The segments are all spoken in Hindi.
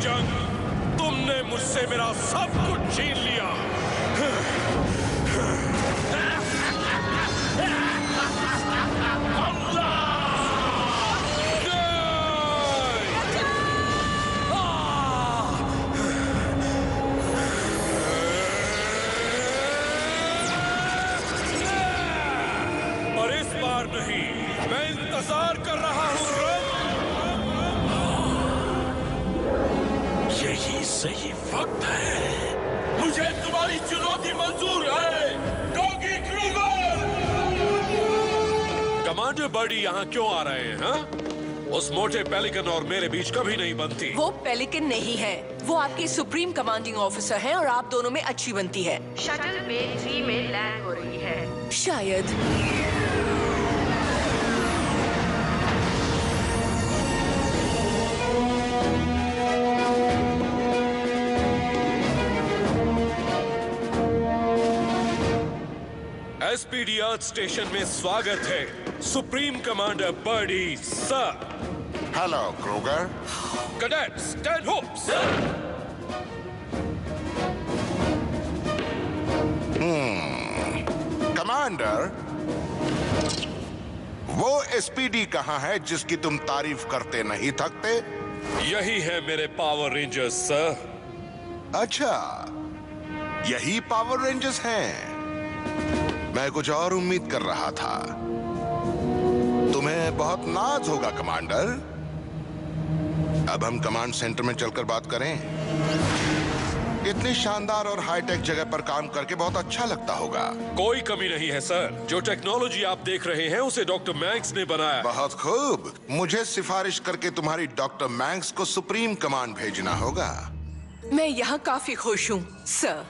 जंग तुमने मुझसे मेरा सब कुछ छीन लिया। पर इस बार नहीं, मैं इंतजार कर रहा हूं। यही सही वक्त है। मुझे तुम्हारी चुनौती मंजूर है, डॉगी क्रूगर। कमांडर बर्डी यहाँ क्यों आ रहे हैं? हा? उस मोटे पेलिकन और मेरे बीच कभी नहीं बनती। वो पेलिकन नहीं है, वो आपके सुप्रीम कमांडिंग ऑफिसर हैं और आप दोनों में अच्छी बनती है। शटल बे 3 में लैंड हो रही है। शायद। एसपीडी अर्थ स्टेशन में स्वागत है, supreme commander Birdie sir. Hello Kruger. Cadets stand hope sir. Commander, वो एसपीडी कहाँ है जिसकी तुम तारीफ करते नहीं थकते? यही है मेरे पावर रेंजर्स सर। अच्छा, यही पावर रेंजर्स हैं। मैं कुछ और उम्मीद कर रहा था। तुम्हें बहुत नाज होगा कमांडर। अब हम कमांड सेंटर में चलकर बात करें। इतनी शानदार और हाईटेक जगह पर काम करके बहुत अच्छा लगता होगा। कोई कमी नहीं है सर। जो टेक्नोलॉजी आप देख रहे हैं उसे डॉक्टर मैंक्स ने बनाया। बहुत खूब। मुझे सिफारिश करके तुम्हारी डॉक्टर मैंक्स को सुप्रीम कमांड भेजना होगा। मैं यहाँ काफी खुश हूँ सर।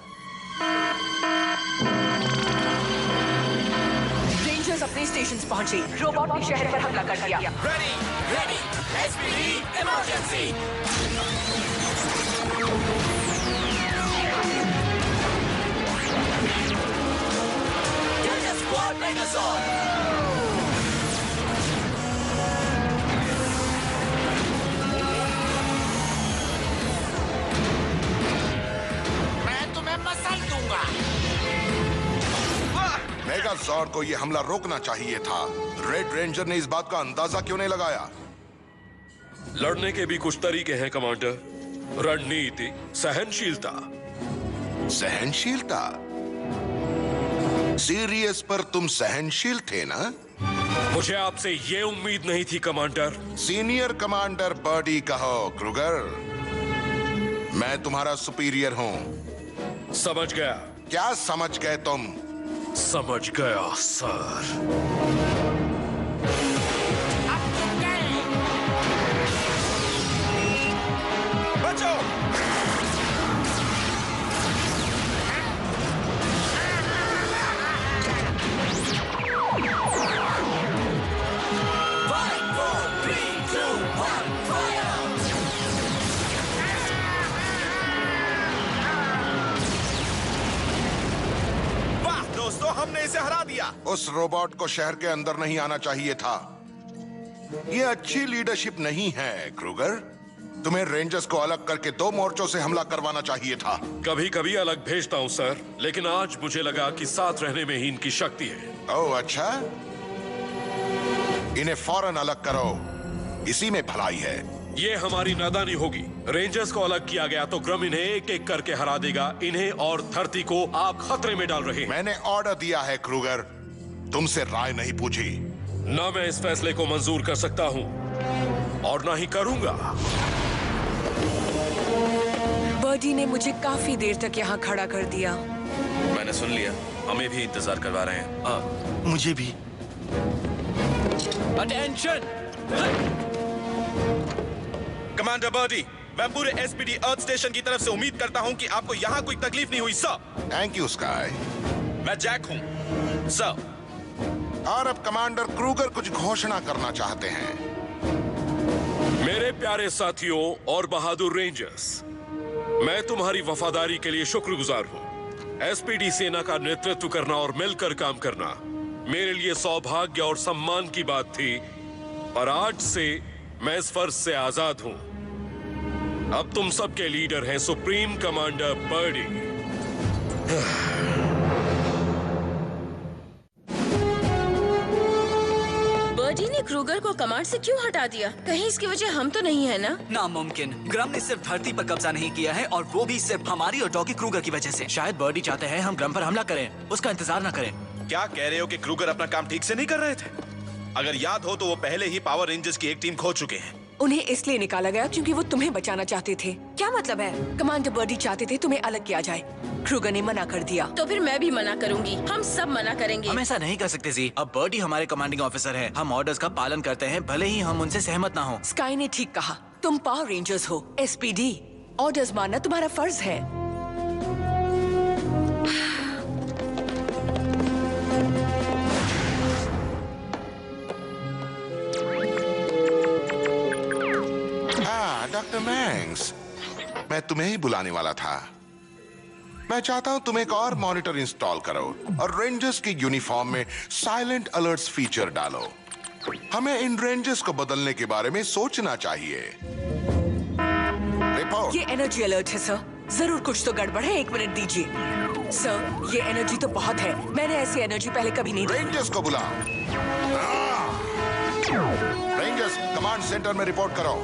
रेंजर्स अपने स्टेशन पहुंचे। रोबोट ने शहर पर हमला कर दिया। Ready, ready, SPD, emergency. Delta squad megazord. मैं तुम्हें मसल दूंगा। मेगाजॉर्ड को यह हमला रोकना चाहिए था। रेड रेंजर ने इस बात का अंदाजा क्यों नहीं लगाया? लड़ने के भी कुछ तरीके हैं कमांडर। रणनीति, सहनशीलता। सहनशीलता? सीरियस पर तुम सहनशील थे ना? मुझे आपसे ये उम्मीद नहीं थी कमांडर। सीनियर कमांडर बर्डी कहो क्रूगर। मैं तुम्हारा सुपीरियर हूं। समझ गया। क्या समझ गए तुम? समझ गया सर। बचो। दोस्तों, हमने इसे हरा दिया। उस रोबोट को शहर के अंदर नहीं आना चाहिए था। यह अच्छी लीडरशिप नहीं है क्रूगर। तुम्हें रेंजर्स को अलग करके 2 मोर्चों से हमला करवाना चाहिए था। कभी कभी अलग भेजता हूं सर, लेकिन आज मुझे लगा कि साथ रहने में ही इनकी शक्ति है। ओह अच्छा, इन्हें फौरन अलग करो। इसी में भलाई है। ये हमारी नादानी होगी। रेंजर्स को अलग किया गया तो ग्रम इन्हें एक एक करके हरा देगा। इन्हें और धरती को आप खतरे में डाल रहे हैं। मैंने ऑर्डर दिया है क्रूगर, तुमसे राय नहीं पूछी। ना मैं इस फैसले को मंजूर कर सकता हूं और ना ही करूंगा। बर्डी ने मुझे काफी देर तक यहाँ खड़ा कर दिया। मैंने सुन लिया। हमें भी इंतजार करवा रहे हैं। मुझे भी। अटेंशन! कमांडर बर्डी, मैं पूरे एसपीडी अर्थ स्टेशन की तरफ से उम्मीद करता हूं कि आपको यहाँ कोई तकलीफ नहीं हुई सर। Thank you sky. मैं जैक हूं सर। और अब कमांडर क्रूगर कुछ घोषणा करना चाहते हैं। मेरे प्यारे साथियों और बहादुर रेंजर्स, मैं तुम्हारी वफादारी के लिए शुक्रगुजार हूं। एसपीडी सेना का नेतृत्व करना और मिलकर काम करना मेरे लिए सौभाग्य और सम्मान की बात थी, और आज से मैं इस फर्ज से आजाद हूं। अब तुम सबके लीडर हैं सुप्रीम कमांडर बर्डी। बर्डी ने क्रूगर को कमांड से क्यों हटा दिया? कहीं इसकी वजह हम तो नहीं है ना? नामुमकिन। ग्रम ने सिर्फ धरती पर कब्जा नहीं किया है, और वो भी सिर्फ हमारी और डॉगी क्रूगर की वजह से। शायद बर्डी चाहते हैं हम ग्रम पर हमला करें, उसका इंतजार न करें। क्या कह रहे हो कि क्रूगर अपना काम ठीक से नहीं कर रहे थे? अगर याद हो तो वो पहले ही पावर रेंजर्स की एक टीम खो चुके हैं। उन्हें इसलिए निकाला गया क्योंकि वो तुम्हें बचाना चाहते थे। क्या मतलब है? कमांडर बर्डी चाहते थे तुम्हें अलग किया जाए, क्रूगर ने मना कर दिया। तो फिर मैं भी मना करूंगी, हम सब मना करेंगे। हम ऐसा नहीं कर सकते जी। अब बर्डी हमारे कमांडिंग ऑफिसर है, हम ऑर्डर्स का पालन करते हैं, भले ही हम उनसे सहमत ना हो। स्काई ने ठीक कहा, तुम पावर रेंजर्स हो, एसपीडी। ऑर्डर्स मानना तुम्हारा फर्ज है। डॉक्टर मैंग्स, मैं तुम्हें ही बुलाने वाला था। मैं चाहता हूं तुम एक और मॉनिटर इंस्टॉल करो और रेंजर्स की यूनिफॉर्म में साइलेंट अलर्ट्स फीचर डालो। हमें इन रेंजर्स को बदलने के बारे में सोचना चाहिए। रिपोर्ट। ये एनर्जी अलर्ट है सर। जरूर कुछ तो गड़बड़ है, 1 मिनट दीजिए। सर, ये एनर्जी तो बहुत है, मैंने ऐसी एनर्जी पहले कभी नहीं देखी। रेंजर्स को बुलाओ। रेंजर्स कमांड सेंटर में रिपोर्ट करो।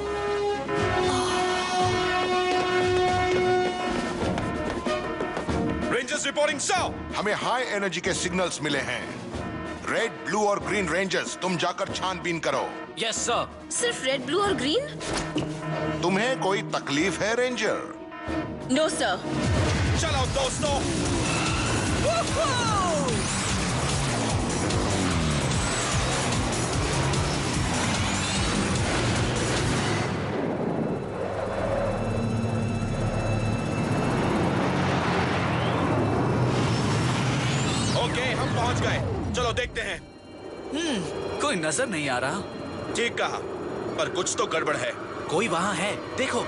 Rangers reporting sir. हमें हाई एनर्जी के सिग्नल्स मिले हैं। रेड, ब्लू और ग्रीन रेंजर्स, तुम जाकर छानबीन करो। Yes sir. सिर्फ रेड, ब्लू और ग्रीन? तुम्हें कोई तकलीफ है रेंजर? No sir. चलो दोस्तों। ओके, हम पहुंच गए। चलो देखते हैं। कोई नजर नहीं आ रहा। ठीक कहा, पर कुछ तो गड़बड़ है। कोई वहाँ है, देखो।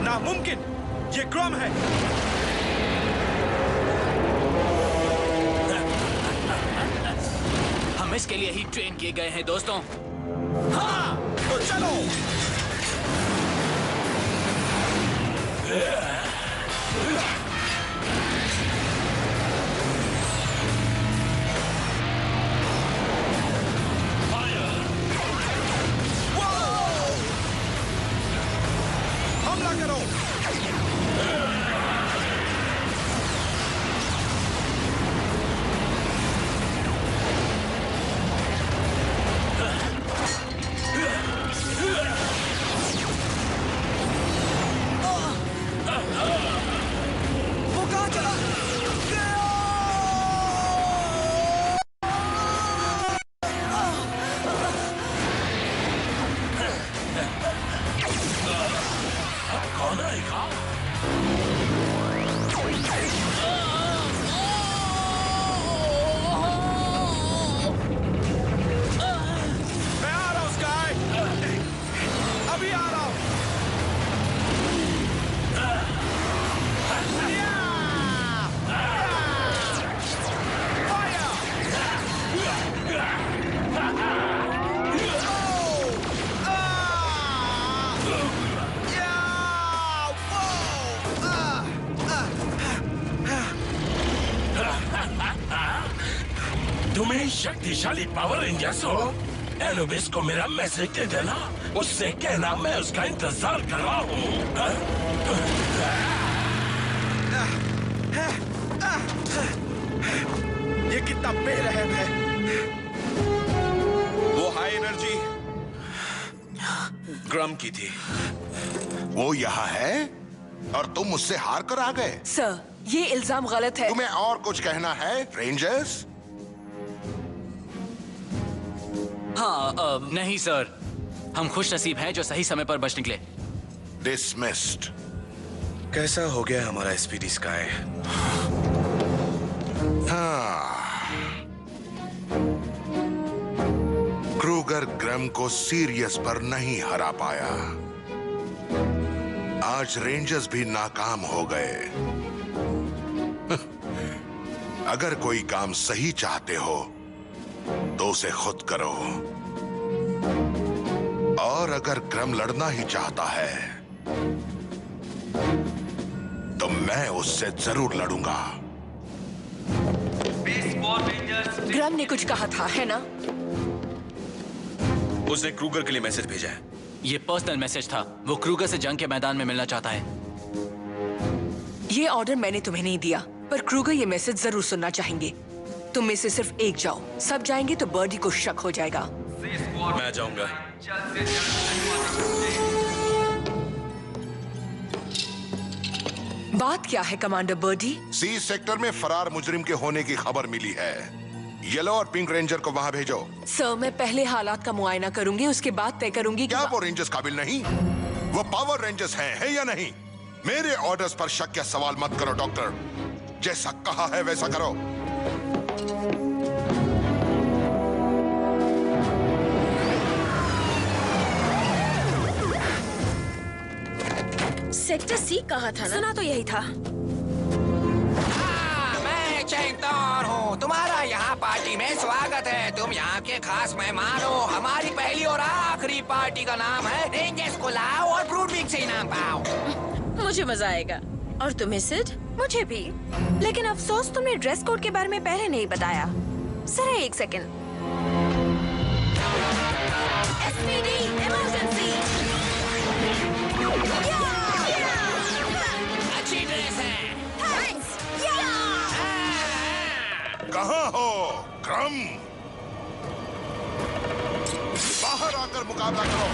नामुमकिन, ये ग्रम है। हम इसके लिए ही ट्रेन किए गए हैं दोस्तों। हाँ, तो चलो। हमला करो। तुम्हें शक्तिशाली पावर रेंजर्स हो, एनुबिस को मेरा मैसेज दे देना, उससे कहना मैं उसका इंतजार कर रहा हूँ। ये कितना बेरहम है। वो हाई एनर्जी ग्रम की थी। वो यहाँ है और तुम मुझसे हार कर आ गए। सर, ये इल्जाम गलत है। तुम्हें और कुछ कहना है रेंजर्स? हाँ, नहीं सर, हम खुश नसीब हैं जो सही समय पर बच निकले। डिसमिस्ड। कैसा हो गया हमारा एसपीडी स्काई? क्रूगर ग्रम को सीरियस पर नहीं हरा पाया। आज रेंजर्स भी नाकाम हो गए। अगर कोई काम सही चाहते हो तो उसे खुद करो। और अगर ग्रम लड़ना ही चाहता है तो मैं उससे जरूर लड़ूंगा। ग्रम ने कुछ कहा था, है ना? उसने क्रूगर के लिए मैसेज भेजा है। ये पर्सनल मैसेज था। वो क्रूगर से जंग के मैदान में मिलना चाहता है। ये ऑर्डर मैंने तुम्हें नहीं दिया, पर क्रूगर ये मैसेज जरूर सुनना चाहेंगे। तुम में से सिर्फ एक जाओ, सब जाएंगे तो बर्डी को शक हो जाएगा। मैं जाऊंगा। बात क्या है कमांडर बर्डी? सी सेक्टर में फरार मुजरिम के होने की खबर मिली है। येलो और पिंक रेंजर को वहां भेजो। सर, मैं पहले हालात का मुआयना करूंगी, उसके बाद तय करूंगी क्या वो रेंजर्स काबिल नहीं? वो पावर रेंजर्स हैं, है या नहीं? मेरे ऑर्डर्स पर शक या सवाल मत करो डॉक्टर। जैसा कहा है वैसा करो। सेक्टर सी कहा था ना? सुना तो यही था। मैं चैतौर हूँ, तुम्हारा यहाँ पार्टी में स्वागत है। तुम यहाँ के खास मेहमान हो। हमारी पहली और आखिरी पार्टी का नाम है रेंजर्स को लाओ और ब्रूड वीक से इनाम पाओ। मुझे मजा आएगा। और तुम्हें सिड? मुझे भी, लेकिन अफसोस तुमने ड्रेस कोड के बारे में पहले नहीं बताया। सर, एक सेकंड। SPD emergency. अच्छी ड्रेस है। कहाँ हो ग्रम? बाहर आकर मुकाबला करो।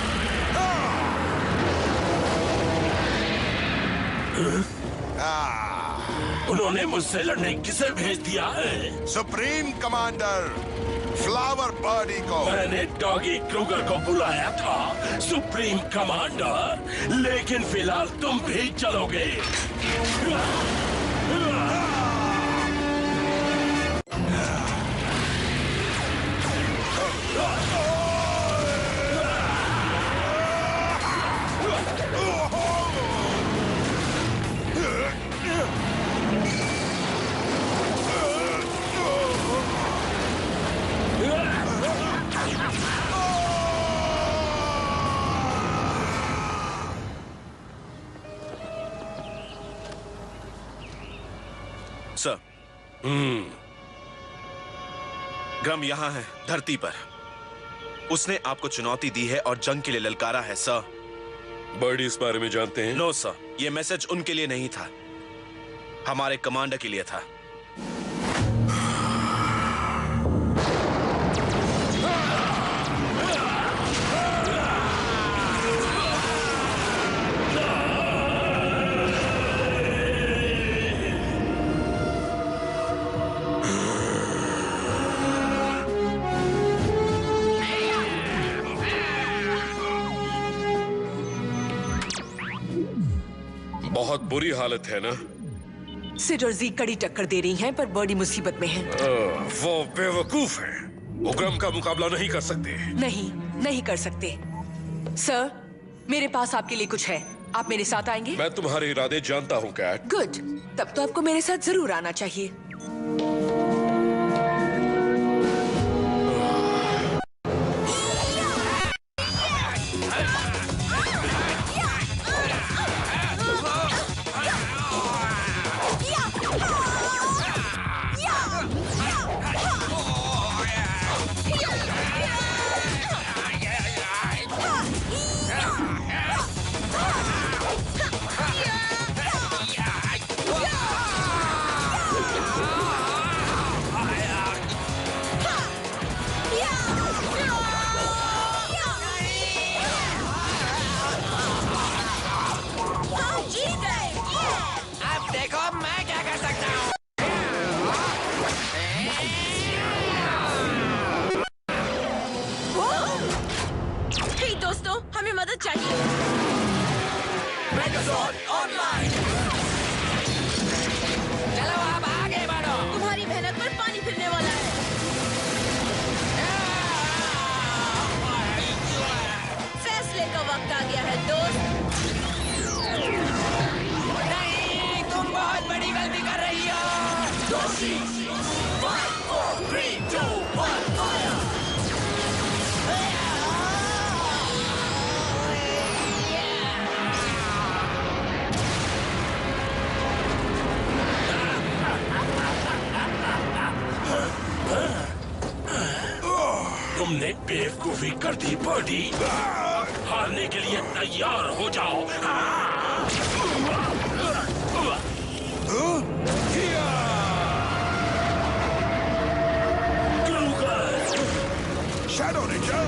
उन्होंने मुझसे लड़ने किसे भेज दिया है? सुप्रीम कमांडर फ्लावर बर्डी को। मैंने डॉगी क्रूगर को बुलाया था सुप्रीम कमांडर, लेकिन फिलहाल तुम भी चलोगे। सर, ग्रम यहाँ है, धरती पर। उसने आपको चुनौती दी है और जंग के लिए ललकारा है सर। बर्डी इस बारे में जानते हैं? नो सर, ये मैसेज उनके लिए नहीं था, हमारे कमांडर के लिए था। बहुत बुरी हालत है ना? सिड और ज़ीक कड़ी टक्कर दे रही हैं, पर बर्डी मुसीबत में है। वो बेवकूफ है। वो ग्रम का मुकाबला नहीं कर सकते। नहीं कर सकते। सर, मेरे पास आपके लिए कुछ है। आप मेरे साथ आएंगे? मैं तुम्हारे इरादे जानता हूँ कैट। गुड, तब तो आपको मेरे साथ जरूर आना चाहिए। हमें मदद चाहिए। चलो अब आगे बढ़ो। तुम्हारी मेहनत पर पानी फिरने वाला है। फैसले का वक्त आ गया है दोस्त। नहीं, तुम बहुत बड़ी गलती कर रही हो। 5, 4, 3, 2, 1, फायर। तुमने बेवकूफी कर दी बॉडी। हारने के लिए तैयार हो जाओ। Shadow ranger.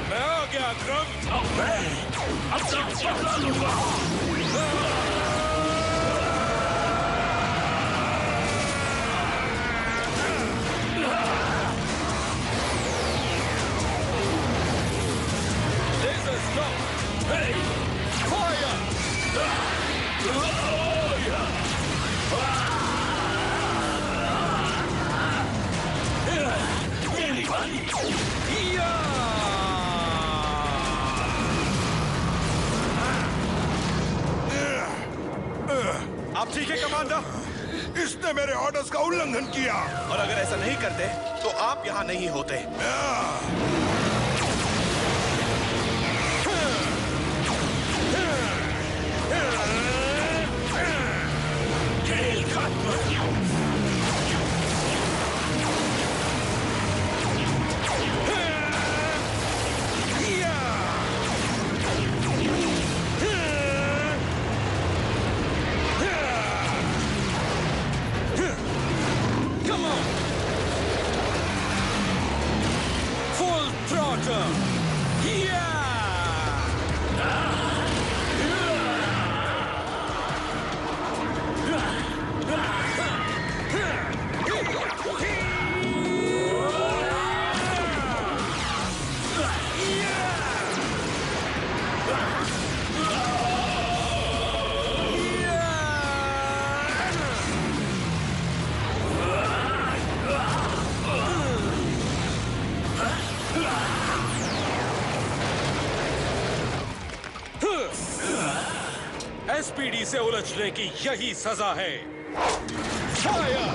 मैं आ गया ग्रम। मैं अपना बदला लूंगा। Laser stop. Hey! Fire! मेरी बारी। आप ठीक है कमांडर? इसने मेरे ऑर्डर्स का उल्लंघन किया। और अगर ऐसा नहीं करते तो आप यहाँ नहीं होते। खेल खत्म। Come on! Full throttle! Yeah! SPD से उलझने की यही सजा है। फायर!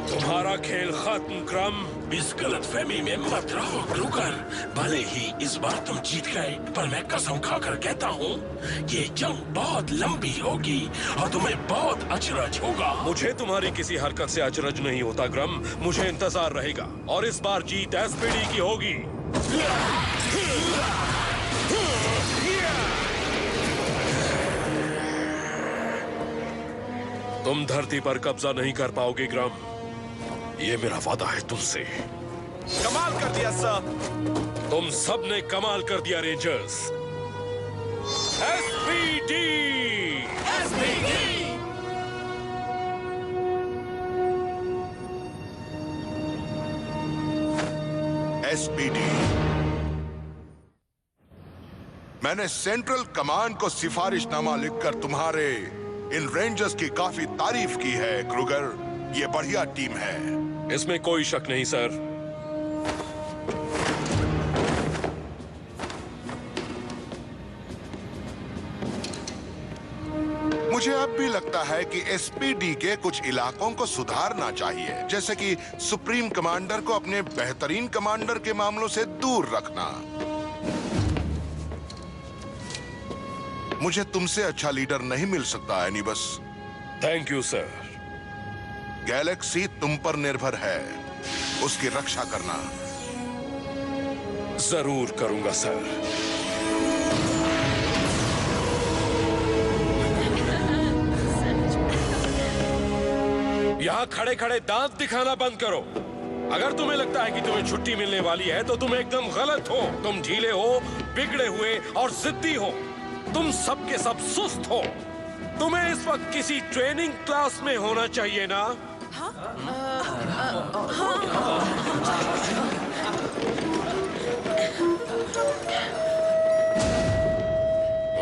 तुम्हारा खेल खत्म क्रम। इस गलतफहमी में मत रहो क्रूगर। भले ही इस बार तुम जीत गए, पर मैं कसम खाकर कहता हूँ ये जंग बहुत लंबी होगी और तुम्हें बहुत अचरज होगा। मुझे तुम्हारी किसी हरकत से अचरज नहीं होता ग्रम। मुझे इंतजार रहेगा और इस बार जीत एसपीडी की होगी। तुम धरती पर कब्जा नहीं कर पाओगे ग्रम। ये मेरा वादा है तुमसे। कमाल कर दिया सर। तुम सब ने कमाल कर दिया रेंजर्स। एसपीडी! एसपीडी। मैंने सेंट्रल कमांड को सिफारिशनामा लिखकर तुम्हारे इन रेंजर्स की काफी तारीफ की है क्रूगर। ये बढ़िया टीम है। इसमें कोई शक नहीं सर। मुझे अब भी लगता है कि एसपीडी के कुछ इलाकों को सुधारना चाहिए, जैसे कि सुप्रीम कमांडर को अपने बेहतरीन कमांडर के मामलों से दूर रखना। मुझे तुमसे अच्छा लीडर नहीं मिल सकता एनिबस। Thank you sir. गैलेक्सी तुम पर निर्भर है, उसकी रक्षा करना। जरूर करूंगा सर। यहाँ खड़े खड़े दांत दिखाना बंद करो। अगर तुम्हें लगता है कि तुम्हें छुट्टी मिलने वाली है तो तुम एकदम गलत हो। तुम ढीले हो, बिगड़े हुए और जिद्दी हो। तुम सब के सब सुस्त हो। तुम्हें इस वक्त किसी ट्रेनिंग क्लास में होना चाहिए ना?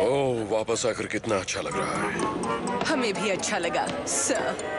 ओह, वापस आकर कितना अच्छा लग रहा है। हमें भी अच्छा लगा सर।